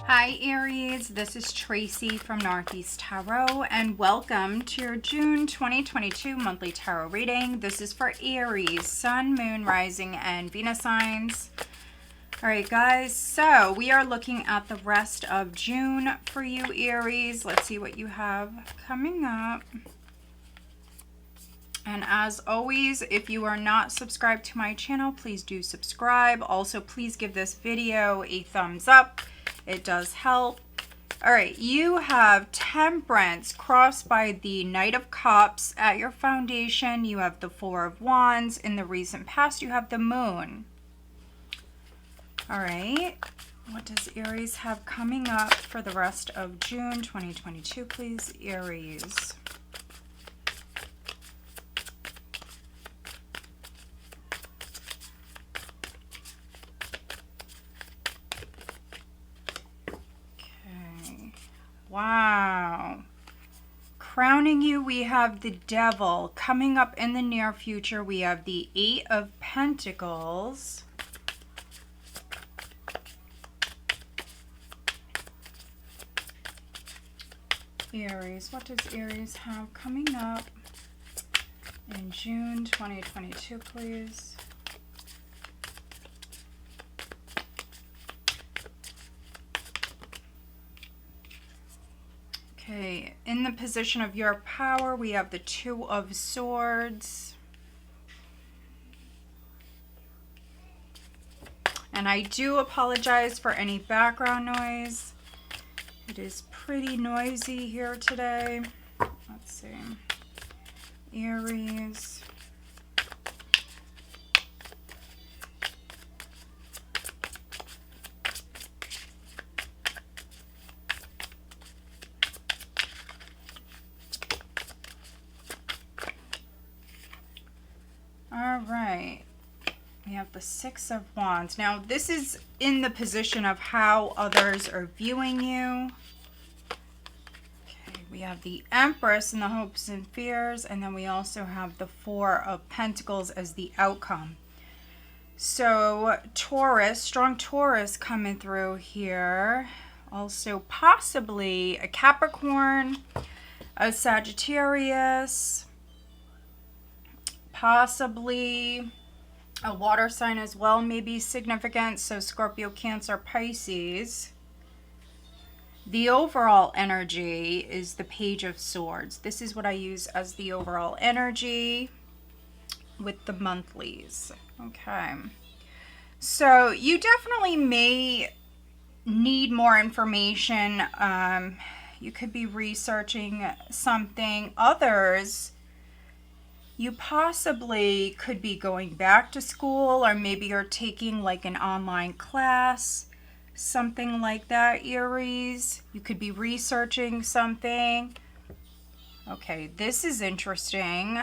Hi Aries, this is Tracy from Northeast Tarot and welcome to your June 2022 monthly tarot reading. This is for Aries, Sun, Moon, Rising, and Venus signs. Alright guys, so we are looking at the rest of June for you Aries. Let's see what you have coming up. And as always, if you are not subscribed to my channel, please do subscribe. Also, please give this video a thumbs up. It does help. All right, you have Temperance crossed by the Knight of Cups at your foundation. You have the Four of Wands. In the recent past, you have the Moon. All right, what does Aries have coming up for the rest of June 2022, please, Aries? Wow. Crowning you, we have the Devil. Coming up in the near future, we have the Eight of Pentacles. Aries, what does Aries have coming up in June 2022, please? Okay, in the position of your power, we have the Two of Swords. And I do apologize for any background noise. It is pretty noisy here today. Let's see. Aries. All right, we have the Six of Wands. Now, this is in the position of how others are viewing you. Okay, we have the Empress and the hopes and fears, and then we also have the Four of Pentacles as the outcome. So, Taurus, strong Taurus coming through here. Also, possibly a Capricorn, a Sagittarius, possibly a water sign as well, maybe significant. So Scorpio, Cancer, Pisces. The overall energy is the Page of Swords. This is what I use as the overall energy with the monthlies. Okay. So you definitely may need more information. You could be researching something. Others, you possibly could be going back to school, or maybe you're taking like an online class, something like that, Aries. You could be researching something. Okay, this is interesting.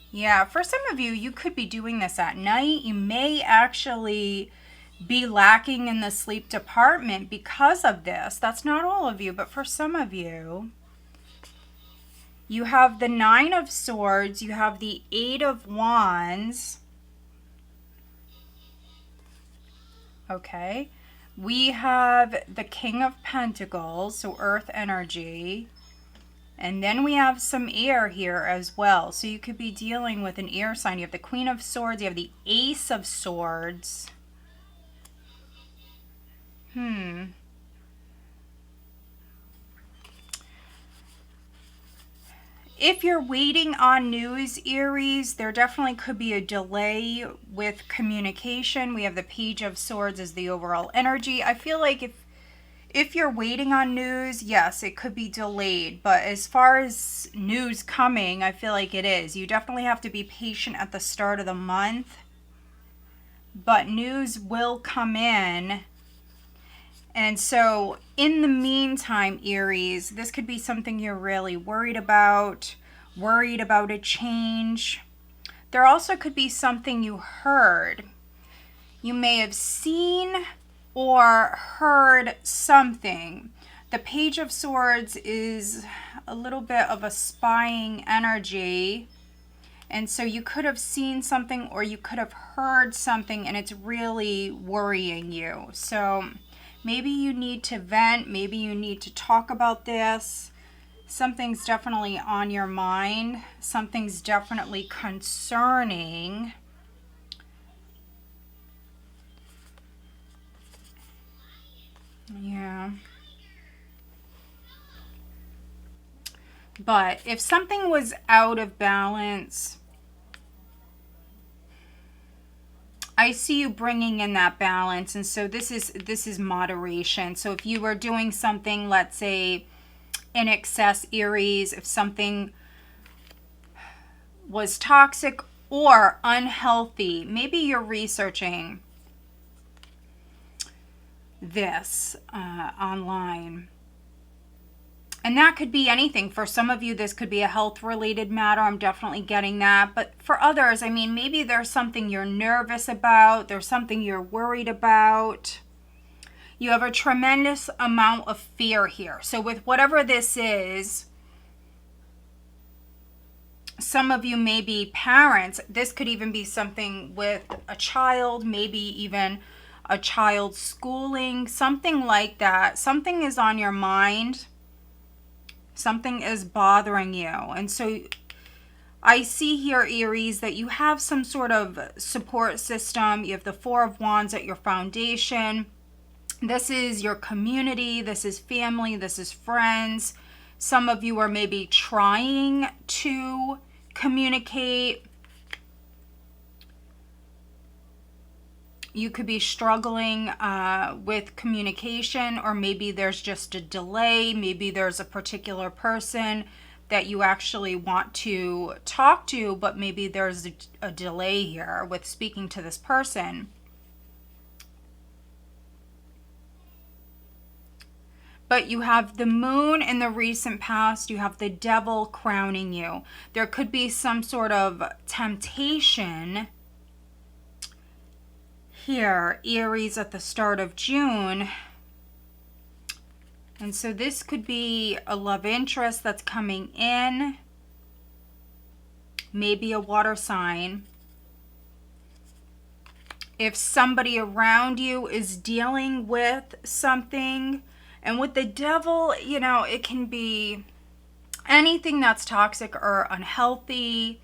Yeah, for some of you, you could be doing this at night. You may actually be lacking in the sleep department because of this. That's not all of you, but for some of you. You have the Nine of Swords. You have the Eight of Wands. Okay. We have the King of Pentacles, so earth energy. And then we have some air here as well. So you could be dealing with an air sign. You have the Queen of Swords. You have the Ace of Swords. If you're waiting on news, Aries, there definitely could be a delay with communication. We have the Page of Swords as the overall energy. I feel like if you're waiting on news, yes, it could be delayed. But as far as news coming, I feel like it is. You definitely have to be patient at the start of the month. But news will come in. And so in the meantime, Aries, this could be something you're really worried about a change. There also could be something you heard. You may have seen or heard something. The Page of Swords is a little bit of a spying energy. And so you could have seen something or you could have heard something and it's really worrying you. So Maybe you need to vent. Maybe you need to talk about this. Something's definitely on your mind. Something's definitely concerning. Yeah. But if something was out of balance, I see you bringing in that balance. And so this is moderation. So if you were doing something, let's say in excess, Aries, if something was toxic or unhealthy, maybe you're researching this online. And that could be anything. For some of you, this could be a health-related matter. I'm definitely getting that. But for others, I mean, maybe there's something you're nervous about. There's something you're worried about. You have a tremendous amount of fear here. So with whatever this is, some of you may be parents. This could even be something with a child, maybe even a child's schooling, something like that. Something is on your mind. Something is bothering you. And so I see here, Aries, that you have some sort of support system. You have the Four of Wands at your foundation. This is your community. This is family. This is friends. Some of you are maybe trying to communicate. You could be struggling with communication, or maybe there's just a delay. Maybe there's a particular person that you actually want to talk to, but maybe there's a delay here with speaking to this person. But you have the moon in the recent past. You have the devil crowning you. There could be some sort of temptation here, Aries, at the start of June. And so this could be a love interest that's coming in. Maybe a water sign. If somebody around you is dealing with something, and with the devil, you know, it can be anything that's toxic or unhealthy.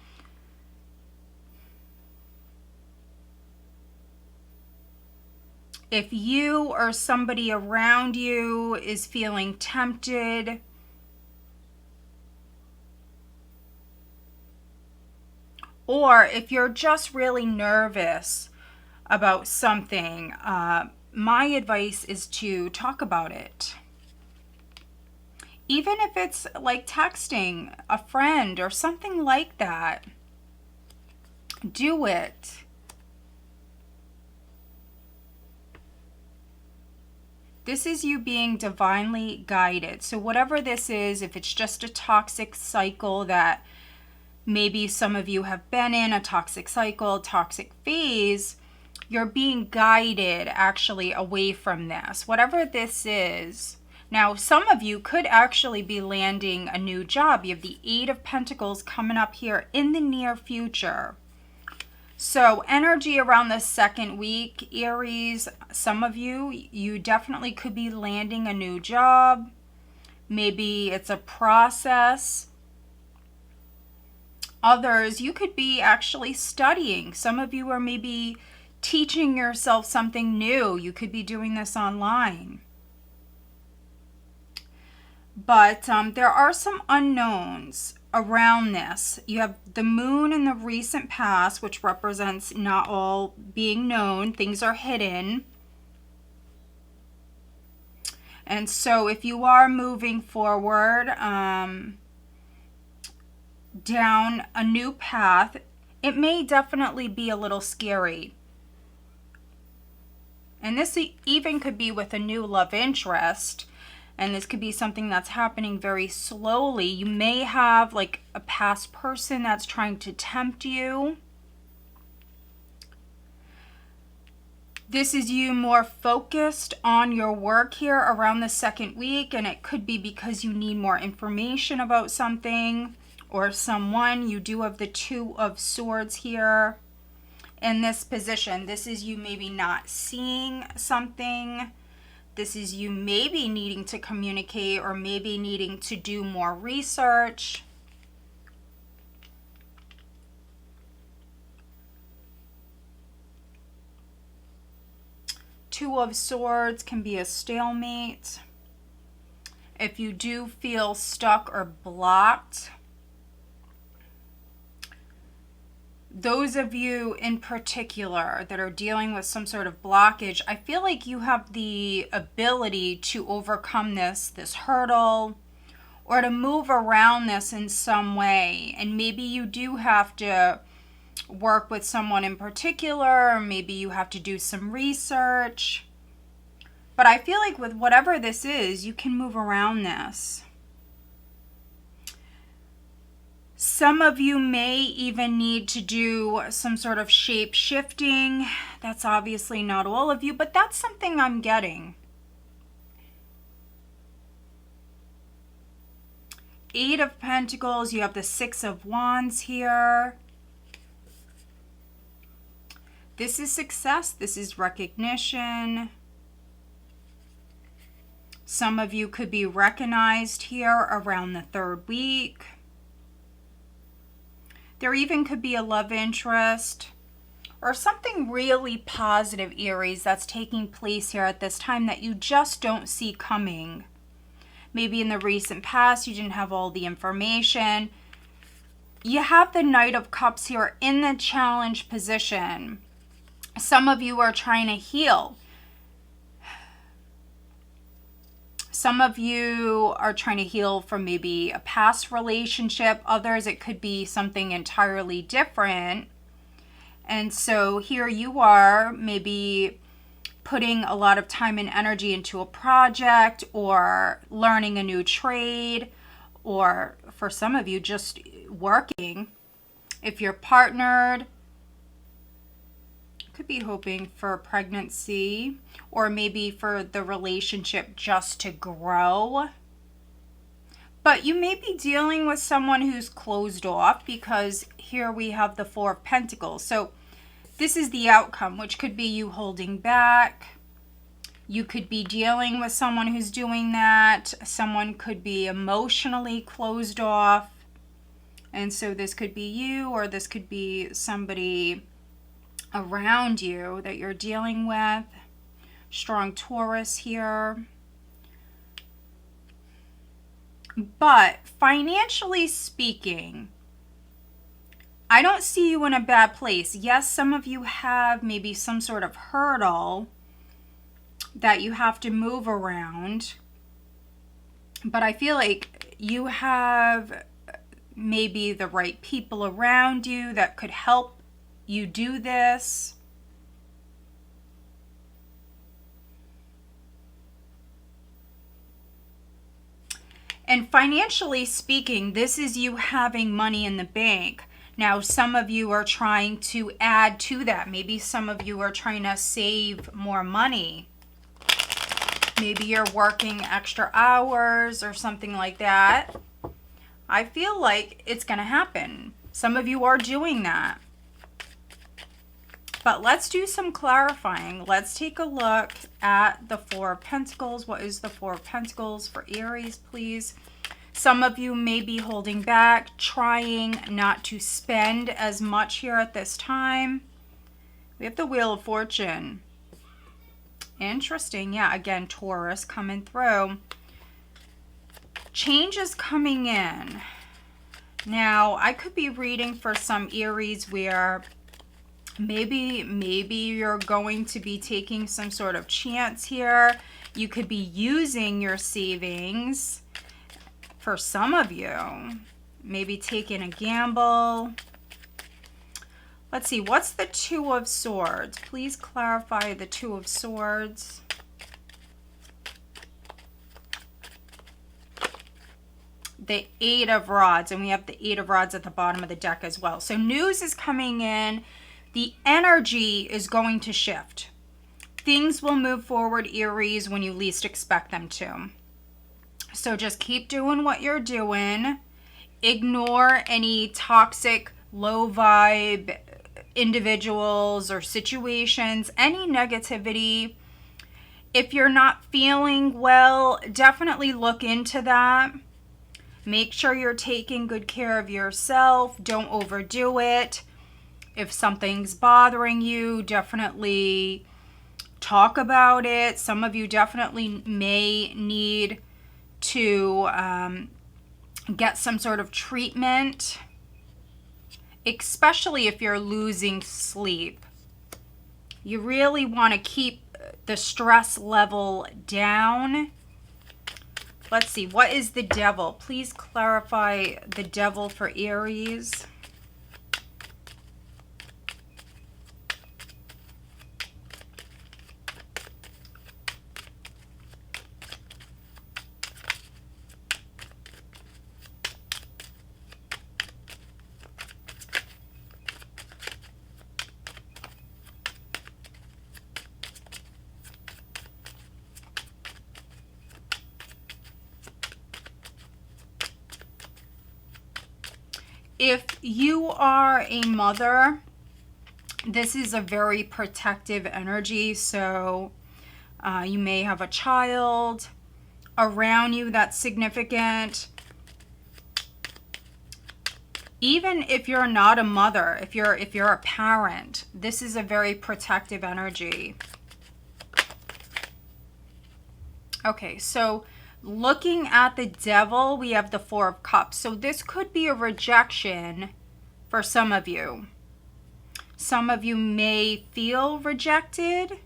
If you or somebody around you is feeling tempted, or if you're just really nervous about something, my advice is to talk about it. Even if it's like texting a friend or something like that, do it. This is you being divinely guided. So whatever this is, if it's just a toxic cycle that maybe some of you have been in, a toxic cycle, toxic phase, you're being guided actually away from this. Whatever this is. Now, some of you could actually be landing a new job. You have the Eight of Pentacles coming up here in the near future. So energy around the second week, Aries, some of you, you definitely could be landing a new job. Maybe it's a process. Others, you could be actually studying. Some of you are maybe teaching yourself something new. You could be doing this online. But there are some unknowns around this. You have the moon in the recent past, which represents not all being known. Things are hidden. And so if you are moving forward down a new path, it may definitely be a little scary. And this even could be with a new love interest. And this could be something that's happening very slowly. You may have like a past person that's trying to tempt you. This is you more focused on your work here around the second week. And it could be because you need more information about something or someone. You do have the Two of Swords here in this position. This is you maybe not seeing something This is you maybe needing to communicate or maybe needing to do more research. Two of Swords can be a stalemate. If you do feel stuck or blocked, those of you in particular that are dealing with some sort of blockage, I feel like you have the ability to overcome this hurdle, or to move around this in some way. And maybe you do have to work with someone in particular, or maybe you have to do some research. But I feel like with whatever this is, you can move around this. Some of you may even need to do some sort of shape shifting. That's obviously not all of you, but that's something I'm getting. Eight of Pentacles, you have the Six of Wands here. This is success. This is recognition. Some of you could be recognized here around the third week. There even could be a love interest or something really positive, Aries, that's taking place here at this time that you just don't see coming. Maybe in the recent past, you didn't have all the information. You have the Knight of Cups here in the challenge position. Some of you are trying to heal. Some of you are trying to heal from maybe a past relationship. Others, it could be something entirely different. And so here you are, maybe putting a lot of time and energy into a project or learning a new trade, or for some of you, just working. If you're partnered, could be hoping for pregnancy, or maybe for the relationship just to grow. But you may be dealing with someone who's closed off, because here we have the Four of Pentacles. So this is the outcome, which could be you holding back. You could be dealing with someone who's doing that. Someone could be emotionally closed off. And so this could be you, or this could be somebody around you that you're dealing with. Strong Taurus here. But financially speaking, I don't see you in a bad place. Yes, some of you have maybe some sort of hurdle that you have to move around. But I feel like you have maybe the right people around you that could help you do this. And financially speaking, this is you having money in the bank. Now, some of you are trying to add to that. Maybe some of you are trying to save more money. Maybe you're working extra hours or something like that. I feel like it's going to happen. Some of you are doing that. But let's do some clarifying. Let's take a look at the Four of Pentacles. What is the Four of Pentacles for Aries, please? Some of you may be holding back, trying not to spend as much here at this time. We have the Wheel of Fortune. Interesting. Yeah, again, Taurus coming through. Change is coming in. Now, I could be reading for some Aries where maybe you're going to be taking some sort of chance here. You could be using your savings for some of you. Maybe taking a gamble. Let's see, what's the Two of Swords? Please clarify the Two of Swords. The Eight of Rods, and we have the Eight of Rods at the bottom of the deck as well. So news is coming in. The energy is going to shift. Things will move forward, Aries, when you least expect them to. So just keep doing what you're doing. Ignore any toxic, low vibe individuals or situations, any negativity. If you're not feeling well, definitely look into that. Make sure you're taking good care of yourself. Don't overdo it. If something's bothering you, definitely talk about it. Some of you definitely may need to get some sort of treatment, especially if you're losing sleep. You really want to keep the stress level down. Let's see, what is the devil? Please clarify the devil for Aries. If you are a mother, this is a very protective energy. So you may have a child around you that's significant. Even if you're not a mother, if you're a parent, this is a very protective energy. Okay, so looking at the devil, we have the Four of Cups. So this could be a rejection for some of you. Some of you may feel rejected.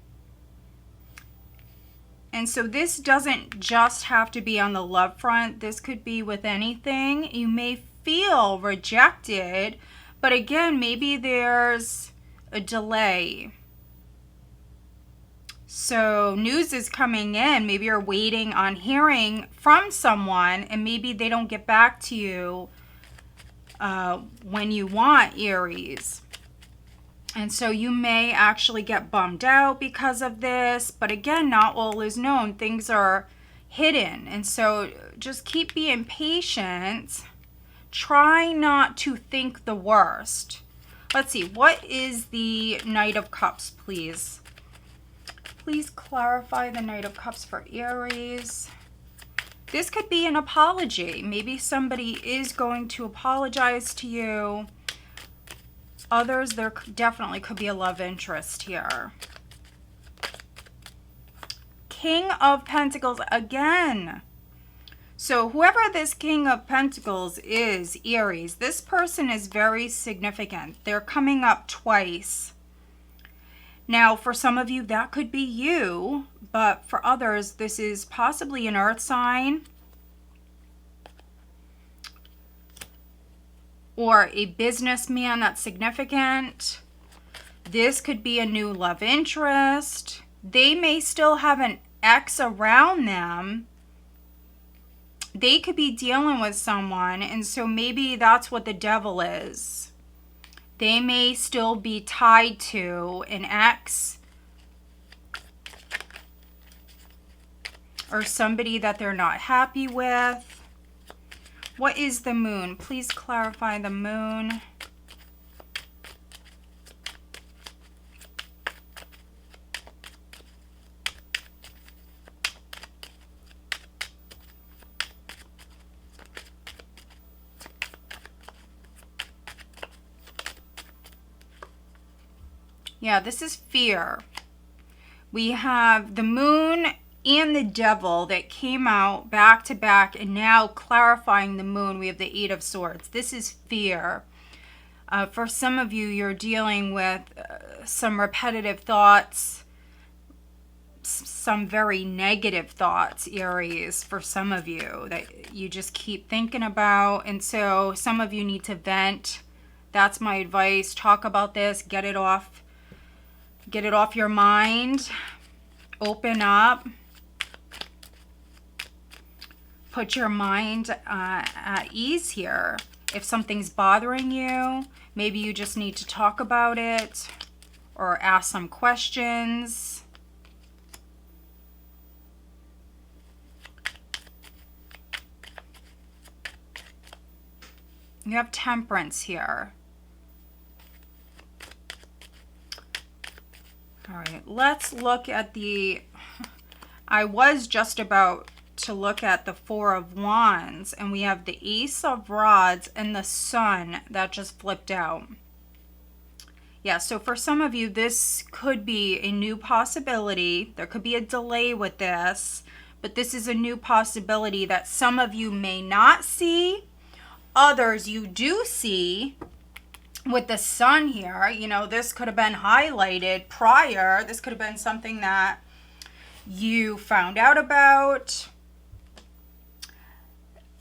And so this doesn't just have to be on the love front. This could be with anything. You may feel rejected, but again, maybe there's a delay. So news is coming in. Maybe you're waiting on hearing from someone, and maybe they don't get back to you when you want, Aries. And so you may actually get bummed out because of this. But again, not all is known. Things are hidden. And so just keep being patient. Try not to think the worst. Let's see. What is the Knight of Cups, please? Please clarify the Knight of Cups for Aries. This could be an apology. Maybe somebody is going to apologize to you. Others, there definitely could be a love interest here. King of Pentacles again. So whoever this King of Pentacles is, Aries, this person is very significant. They're coming up twice. Now, for some of you, that could be you, but for others, this is possibly an earth sign or a businessman that's significant. This could be a new love interest. They may still have an ex around them. They could be dealing with someone, and so maybe that's what the devil is. They may still be tied to an ex or somebody that they're not happy with. What is the moon? Please clarify the moon. Yeah, this is fear. We have the moon and the devil that came out back to back, and now clarifying the moon, we have the Eight of Swords. This is fear. For some of you, you're dealing with some repetitive thoughts, some very negative thoughts, Aries, for some of you that you just keep thinking about. And so some of you need to vent. That's my advice. Talk about this. Get it off your mind. Open up. Put your mind at ease here. If something's bothering you, maybe you just need to talk about it or ask some questions. You have Temperance here. All right, let's look at the I was just about to look at the Four of Wands, and we have the Ace of Rods and the Sun that just flipped out. Yeah, so for some of you, this could be a new possibility. There could be a delay with this, but this is a new possibility that some of you may not see. Others you do see. With the Sun here, you know, this could have been highlighted prior. This could have been something that you found out about.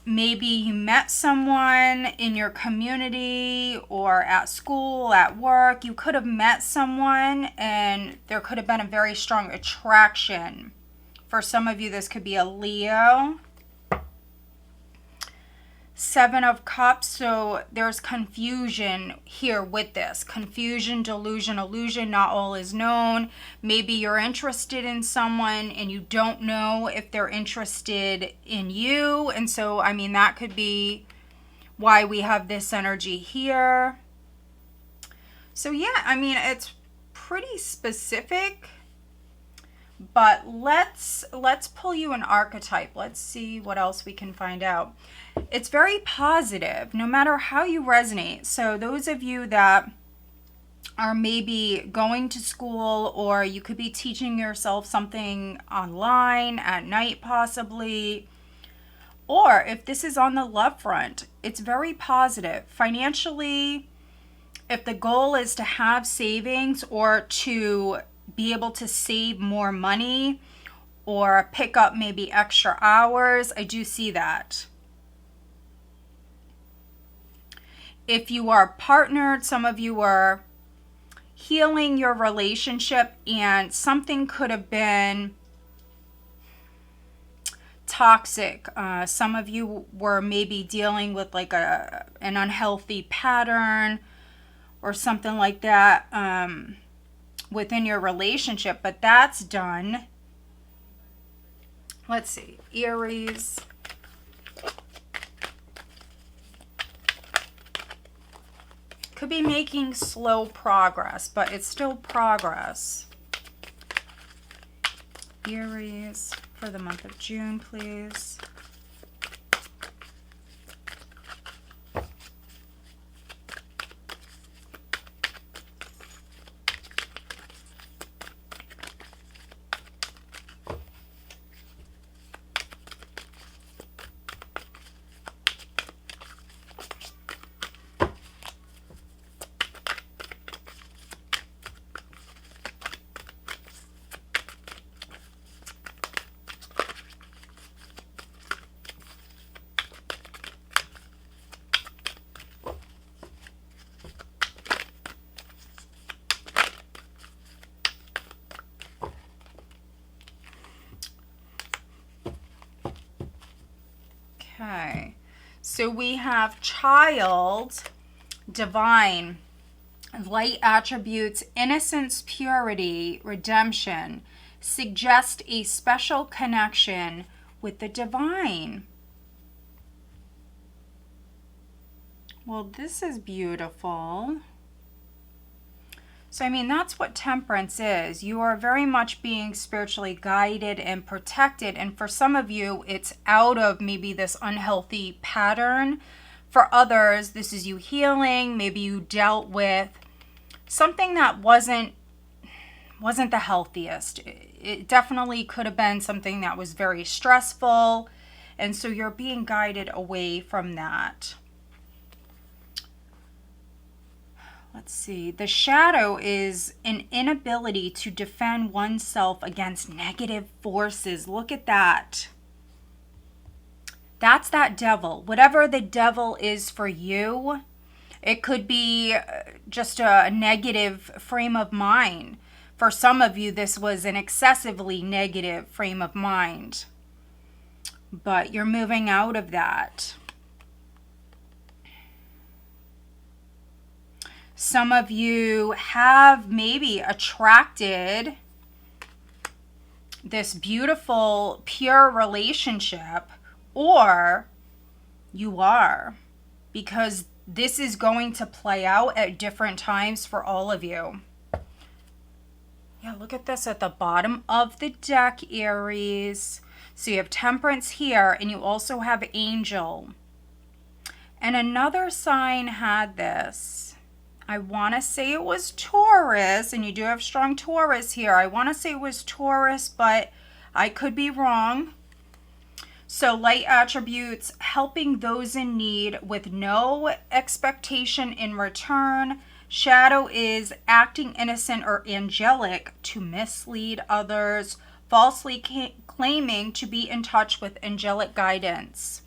Maybe you met someone in your community or at school, at work. You could have met someone and there could have been a very strong attraction. For some of you, this could be a Leo. Seven of Cups, so there's confusion here with this. Confusion, delusion, illusion, not all is known. Maybe you're interested in someone and you don't know if they're interested in you. And so, I mean, that could be why we have this energy here. So yeah, I mean, it's pretty specific. But let's pull you an archetype. Let's see what else we can find out. It's very positive, no matter how you resonate. So those of you that are maybe going to school, or you could be teaching yourself something online at night possibly, or if this is on the love front, it's very positive. Financially, if the goal is to have savings or to be able to save more money or pick up maybe extra hours, I do see that. If you are partnered, some of you are healing your relationship and something could have been toxic. Some of you were maybe dealing with like an unhealthy pattern or something like that within your relationship, but that's done. Let's see, Aries. Could be making slow progress, but it's still progress. Aries for the month of June, please. Okay, so we have child, divine, light attributes, innocence, purity, redemption, suggest a special connection with the divine. Well, this is beautiful. So, I mean, that's what temperance is. You are very much being spiritually guided and protected. And for some of you, it's out of maybe this unhealthy pattern. For others, this is you healing. Maybe you dealt with something that wasn't the healthiest. It definitely could have been something that was very stressful. And so you're being guided away from that. Let's see. The shadow is an inability to defend oneself against negative forces. Look at that. That's that devil. Whatever the devil is for you, it could be just a negative frame of mind. For some of you, this was an excessively negative frame of mind. But you're moving out of that. Some of you have maybe attracted this beautiful, pure relationship, or you are, because this is going to play out at different times for all of you. Yeah, look at this at the bottom of the deck, Aries. So you have Temperance here, and you also have Angel. And another sign had this. I want to say it was Taurus, and you do have strong Taurus here. I want to say it was Taurus, but I could be wrong. So light attributes, helping those in need with no expectation in return. Shadow is acting innocent or angelic to mislead others, falsely claiming to be in touch with angelic guidance.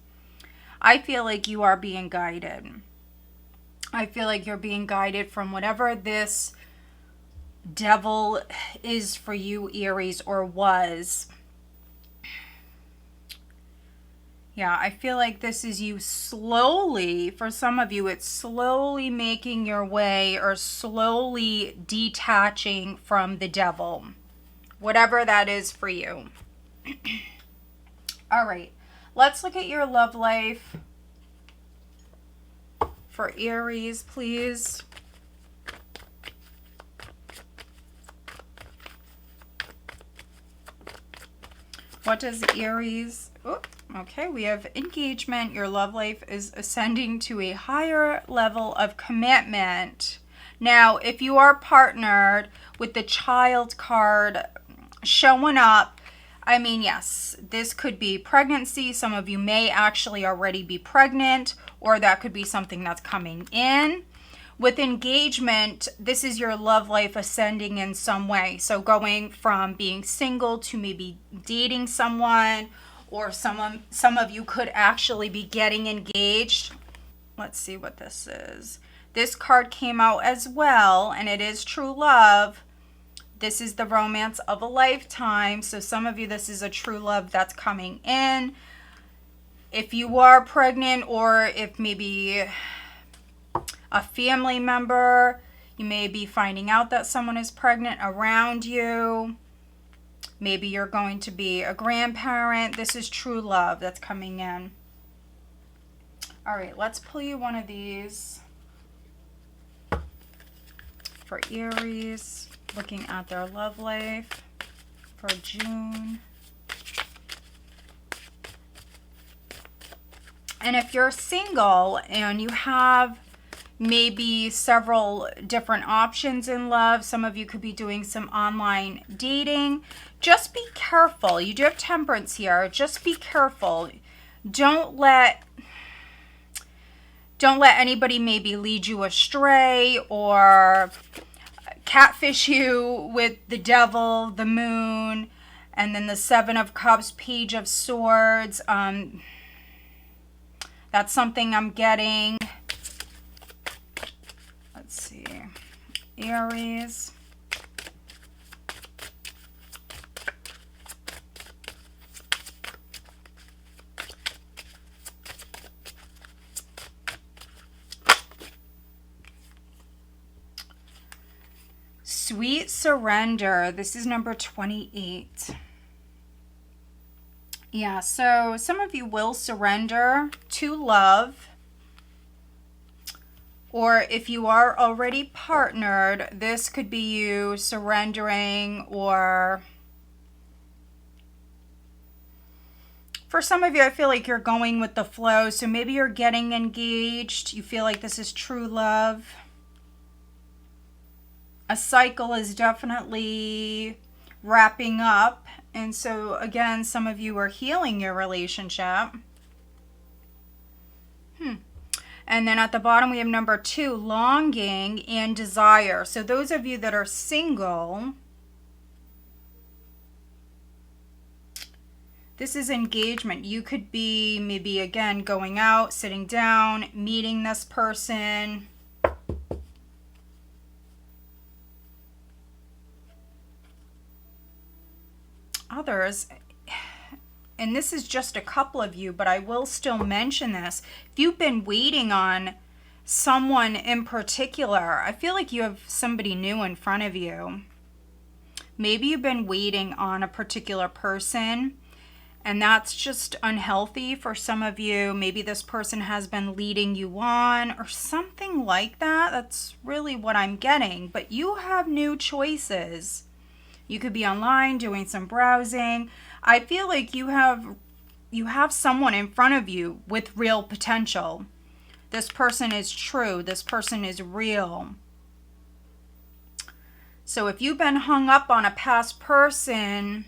I feel like you are being guided. I feel like you're being guided from whatever this devil is for you, Aries, or was. Yeah, I feel like this is you slowly, for some of you, it's slowly making your way or slowly detaching from the devil. Whatever that is for you. All right, let's look at your love life for Aries, please. What does Aries... Oh, okay, we have engagement. Your love life is ascending to a higher level of commitment. Now, if you are partnered with the child card showing up, I mean, yes, this could be pregnancy. Some of you may actually already be pregnant, or that could be something that's coming in. With engagement, this is your love life ascending in some way. So going from being single to maybe dating someone, or some of you could actually be getting engaged. Let's see what this is. This card came out as well, and it is true love. This is the romance of a lifetime. So some of you, this is a true love that's coming in. If you are pregnant, or if maybe a family member, you may be finding out that someone is pregnant around you. Maybe you're going to be a grandparent. This is true love that's coming in. All right, let's pull you one of these for Aries, looking at their love life for June. And if you're single and you have maybe several different options in love, some of you could be doing some online dating. Just be careful. You do have Temperance here. Just be careful. Don't let anybody maybe lead you astray or catfish you with the devil, the moon, and then the Seven of Cups, Page of Swords. That's something I'm getting. Let's see. Aries. Sweet surrender. This is number 28. Yeah, so some of you will surrender to love. Or if you are already partnered, this could be you surrendering, or for some of you, I feel like you're going with the flow. So maybe you're getting engaged. You feel like this is true love. A cycle is definitely wrapping up. And so again, some of you are healing your relationship. And then at the bottom, we have number 2, longing and desire. So those of you that are single, this is engagement. You could be maybe, again, going out, sitting down, meeting this person. Others, and this is just a couple of you, but I will still mention this. If you've been waiting on someone in particular, I feel like you have somebody new in front of you. Maybe you've been waiting on a particular person, and that's just unhealthy for some of you. Maybe this person has been leading you on or something like that. That's really what I'm getting. But you have new choices. You could be online doing some browsing. I feel like you have someone in front of you with real potential. This person is true. This person is real. So if you've been hung up on a past person,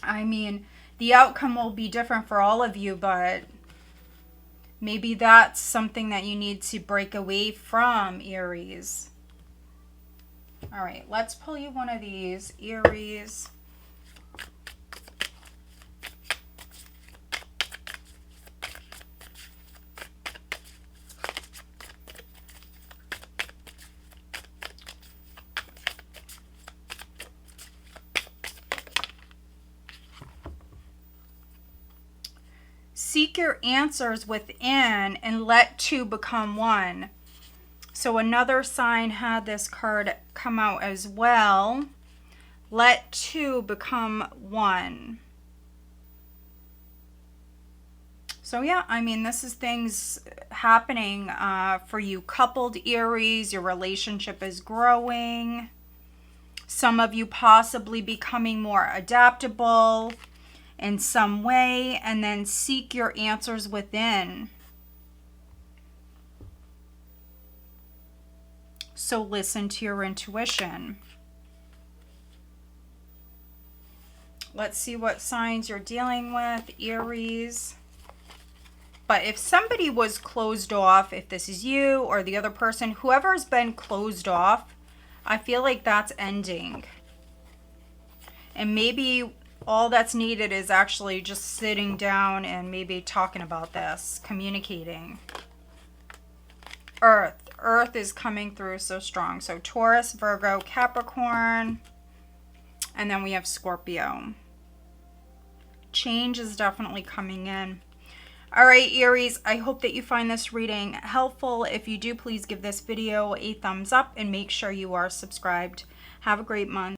I mean, the outcome will be different for all of you, but maybe that's something that you need to break away from, Aries. All right, let's pull you one of these, Aries. Seek your answers within and let two become one. So another sign had this card come out as well. Let two become one. So yeah, I mean, this is things happening for you coupled Aries. Your relationship is growing. Some of you possibly becoming more adaptable in some way, and then seek your answers within. So listen to your intuition. Let's see what signs you're dealing with, Aries. But if somebody was closed off, if this is you or the other person, whoever's been closed off, I feel like that's ending. And maybe all that's needed is actually just sitting down and maybe talking about this, communicating. Earth is coming through so strong. So Taurus, Virgo, Capricorn, and then we have Scorpio. Change is definitely coming in. All right, Aries, I hope that you find this reading helpful. If you do, please give this video a thumbs up and make sure you are subscribed. Have a great month.